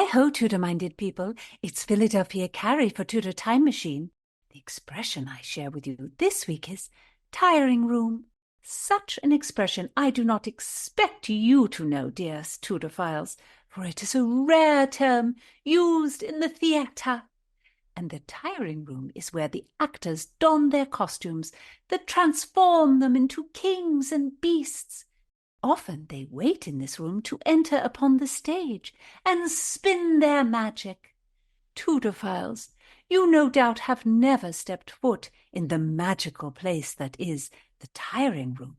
Hi-ho, Tudor-minded people. It's Philadelphia Carrie for Tudor Time Machine. The expression I share with you this week is tiring room. Such an expression I do not expect you to know, dear Tudorphiles, for it is a rare term used in the theatre. And the tiring room is where the actors don their costumes that transform them into kings and beasts. Often they wait in this room to enter upon the stage and spin their magic. Tudorphiles, you no doubt have never stepped foot in the magical place that is the tiring room.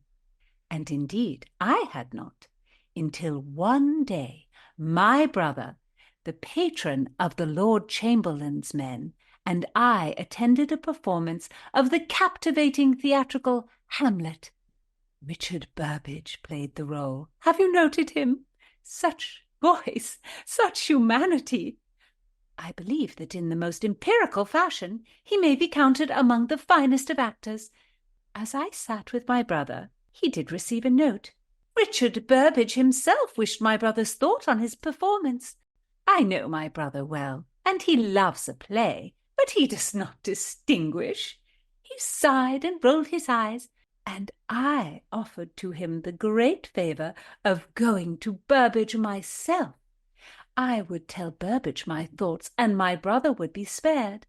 And indeed I had not, until one day my brother, the patron of the Lord Chamberlain's men, and I attended a performance of the captivating theatrical Hamlet. Richard Burbage played the role. Have you noted him? Such voice, such humanity. I believe that in the most empirical fashion he may be counted among the finest of actors. As I sat with my brother, he did receive a note. Richard Burbage himself wished my brother's thought on his performance. I know my brother well, and he loves a play, but he does not distinguish. He sighed and rolled his eyes, and I offered to him the great favour of going to Burbage myself. I would tell Burbage my thoughts, and my brother would be spared.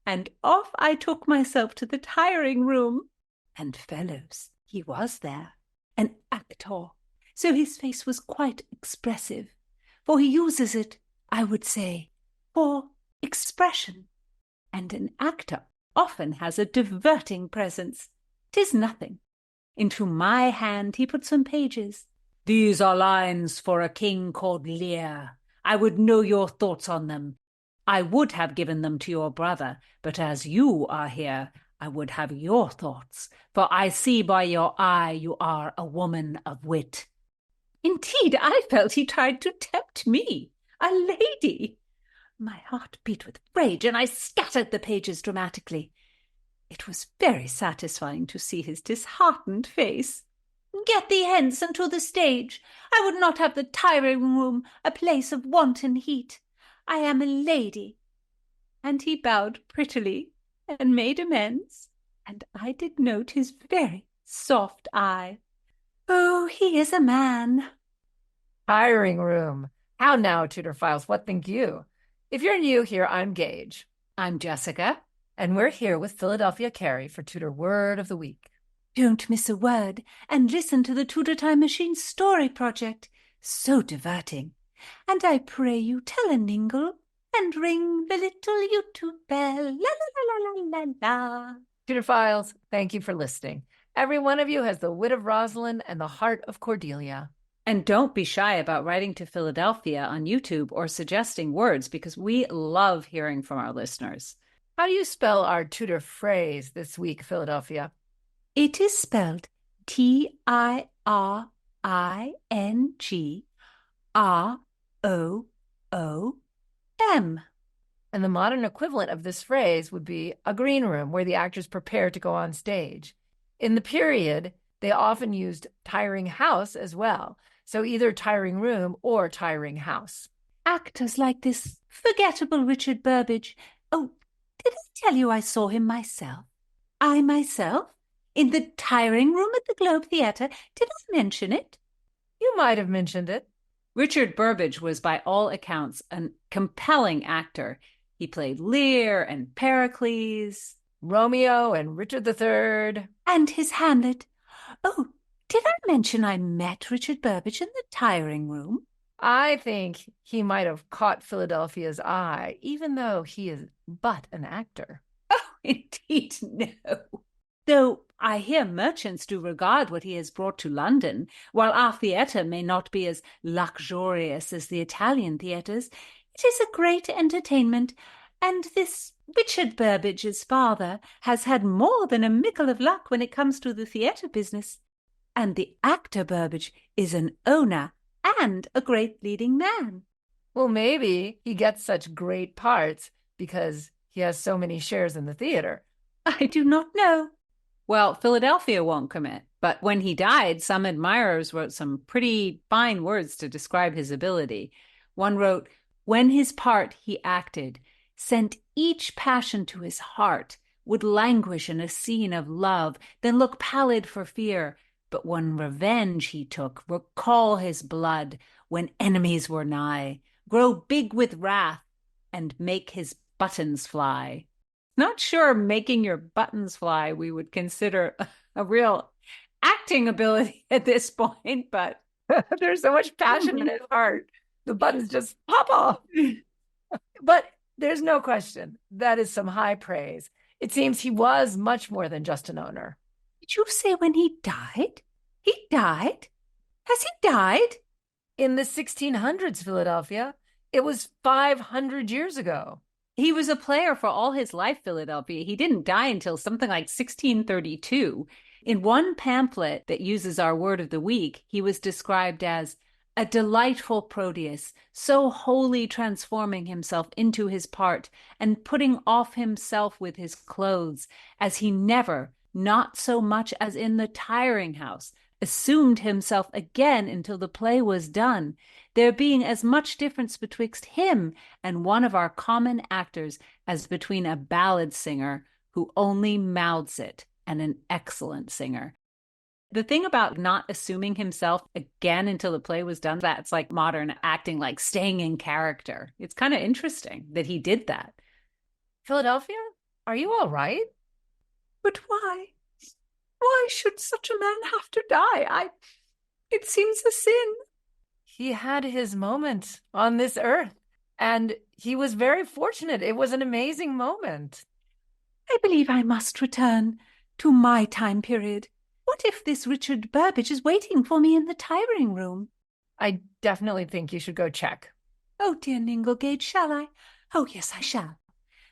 And off I took myself to the tiring room. And fellows, he was there, an actor, so his face was quite expressive, for he uses it, I would say, for expression. And an actor often has a diverting presence. 'Tis nothing. Into my hand he put some pages. These are lines for a king called Lear. I would know your thoughts on them. I would have given them to your brother, but as you are here, I would have your thoughts, for I see by your eye you are a woman of wit. Indeed, I felt he tried to tempt me, a lady. My heart beat with rage, and I scattered the pages dramatically. It was very satisfying to see his disheartened face. Get thee hence and to the stage. I would not have the tiring room a place of wanton heat. I am a lady. And he bowed prettily and made amends, and I did note his very soft eye. Oh, he is a man. Tiring room. How now, Tudorphiles, what think you? If you're new here, I'm Gage. I'm Jessica. And we're here with Philadelphia Carrie for Tudor Word of the Week. Don't miss a word, and listen to the Tudor Time Machine Story Project. So diverting. And I pray you tell a ningle and ring the little YouTube bell. La la la la la la. Tudorphiles, thank you for listening. Every one of you has the wit of Rosalind and the heart of Cordelia. And don't be shy about writing to Philadelphia on YouTube or suggesting words, because we love hearing from our listeners. How do you spell our Tudor phrase this week, Philadelphia? It is spelled Tiringrom. And the modern equivalent of this phrase would be a green room where the actors prepare to go on stage. In the period, they often used tiring house as well. So either tiring room or tiring house. Actors like this forgettable Richard Burbage. Oh, did I tell you I saw him myself? I myself? In the tiring room at the Globe Theatre. Did I mention it? You might have mentioned it. Richard Burbage was by all accounts a compelling actor. He played Lear and Pericles, Romeo and Richard III. And his Hamlet. Oh, did I mention I met Richard Burbage in the tiring room? I think he might have caught Philadelphia's eye, even though he is but an actor. Oh, indeed, no. Though I hear merchants do regard what he has brought to London, while our theatre may not be as luxurious as the Italian theatres, it is a great entertainment, and this Richard Burbage's father has had more than a mickle of luck when it comes to the theatre business. And the actor Burbage is an owner and a great leading man. Well, maybe he gets such great parts because he has so many shares in the theatre. I do not know. Well, Philadelphia won't commit, but when he died, some admirers wrote some pretty fine words to describe his ability. One wrote, When his part he acted sent each passion to his heart, would languish in a scene of love, then look pallid for fear. But when revenge he took, recall his blood, when enemies were nigh, grow big with wrath, and make his buttons fly. Not sure making your buttons fly we would consider a real acting ability at this point, but There's so much passion in his heart. The buttons just pop off. But there's no question that is some high praise. It seems he was much more than just an owner. Did you say when he died? He died? Has he died? In the 1600s, Philadelphia. It was 500 years ago. He was a player for all his life, Philadelphia. He didn't die until something like 1632. In one pamphlet that uses our word of the week, he was described as a delightful Proteus, so wholly transforming himself into his part and putting off himself with his clothes, as he never, not so much as in the tiring house, assumed himself again until the play was done, there being as much difference betwixt him and one of our common actors as between a ballad singer who only mouths it and an excellent singer. The thing about not assuming himself again until the play was done, that's like modern acting, like staying in character. It's kind of interesting that he did that. Philadelphia, are you all right? But why? Why should such a man have to die? It seems a sin. He had his moment on this earth, and he was very fortunate. It was an amazing moment. I believe I must return to my time period. What if this Richard Burbage is waiting for me in the tiring room? I definitely think you should go check. Oh, dear Gage, shall I? Oh, yes, I shall.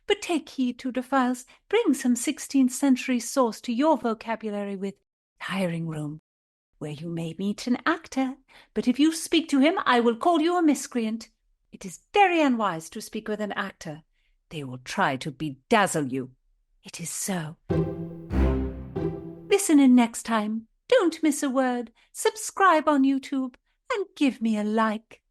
But take heed, Tudorphiles, bring some 16th century sauce to your vocabulary with tiring room, where you may meet an actor, but if you speak to him, I will call you a miscreant. It is very unwise to speak with an actor. They will try to bedazzle you. It is so. Listen in next time. Don't miss a word. Subscribe on YouTube and give me a like.